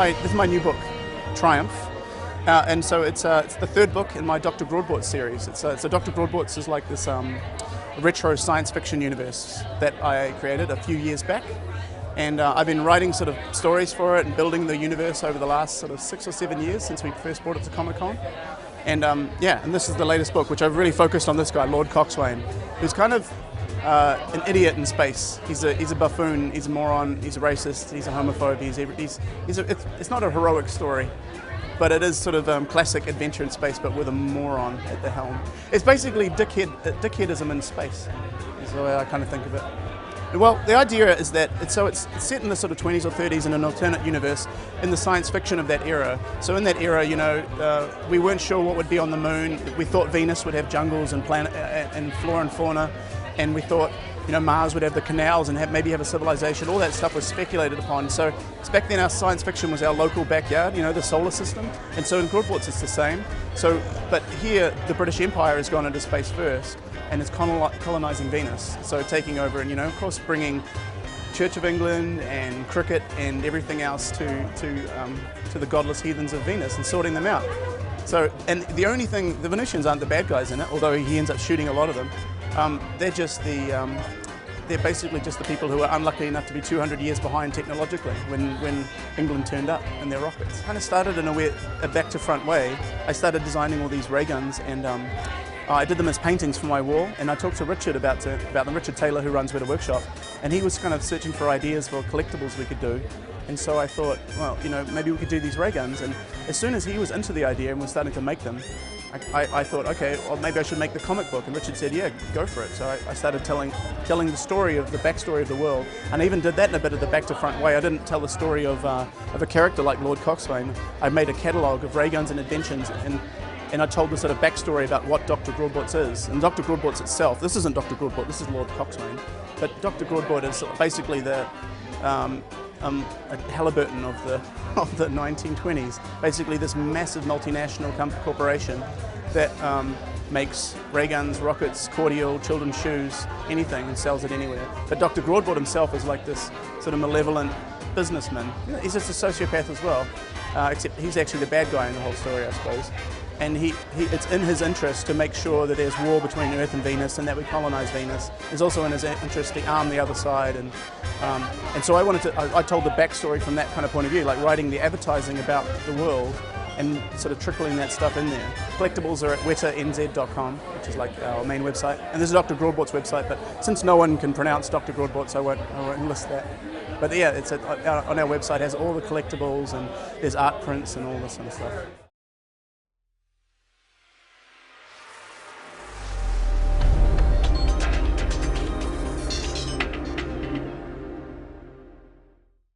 is my new book, Triumph, and so it's the third book in my Dr. Grordbort series. So Dr. Grordbort's is like this retro science fiction universe that I created a few years back, and I've been writing sort of stories for it and building the universe over the last sort of 6 or 7 years since we first brought it to Comic-Con. And and this is the latest book, which I've really focused on this guy, Lord Cockswain, who's kind of an idiot in space. He's a buffoon, he's a moron, he's a racist, he's a homophobe, it's not a heroic story, but it is sort of classic adventure in space, but with a moron at the helm. It's basically dickheadism in space, is the way I kind of think of it. Well, the idea is that it's set in the sort of 20s or 30s in an alternate universe in the science fiction of that era. So in that era, you know, we weren't sure what would be on the moon. We thought Venus would have jungles and and flora and fauna, and we thought, you know, Mars would have the canals and maybe have a civilization. All that stuff was speculated upon. So back then, our science fiction was our local backyard, you know, the solar system. And so in Grordbort's it's the same. So, but here the British Empire has gone into space first, and it's colonizing Venus. So taking over, and, you know, of course, bringing Church of England and cricket and everything else to the godless heathens of Venus and sorting them out. So, and the only thing, the Venusians aren't the bad guys in it, although he ends up shooting a lot of them. They're just they're basically just the people who are unlucky enough to be 200 years behind technologically when England turned up in their rockets. Kind of started in a back to front way. I started designing all these ray guns, and I did them as paintings for my wall, and I talked to Richard about them, Richard Taylor, who runs Weta Workshop, and he was kind of searching for ideas for collectibles we could do. And so I thought, well, you know, maybe we could do these ray guns. And as soon as he was into the idea and was starting to make them, I thought, okay, well, maybe I should make the comic book. And Richard said, yeah, go for it. So I started telling the story of the backstory of the world, and I even did that in a bit of the back to front way. I didn't tell the story of a character like Lord Cockswain. I made a catalogue of ray guns and inventions, and I told the sort of backstory about what Dr. Grordbort's is. And Dr. Grordbort's itself, this isn't Dr. Grordbort, this is Lord Cockswain. But Dr. Grordbort is basically a Halliburton of the 1920s. Basically this massive multinational corporation that makes ray guns, rockets, cordial, children's shoes, anything, and sells it anywhere. But Dr. Grordbort himself is like this sort of malevolent businessman. He's just a sociopath as well, except he's actually the bad guy in the whole story, I suppose. And it's in his interest to make sure that there's war between Earth and Venus and that we colonize Venus. It's also in his interest to arm the other side. And so I told the backstory from that kind of point of view, like writing the advertising about the world and sort of trickling that stuff in there. Collectibles are at wetanz.com, which is like our main website. And this is Dr. Grordbort's website, but since no one can pronounce Dr. Grordbort, so I won't list that. But yeah, on our website, it has all the collectibles, and there's art prints and all this kind of stuff.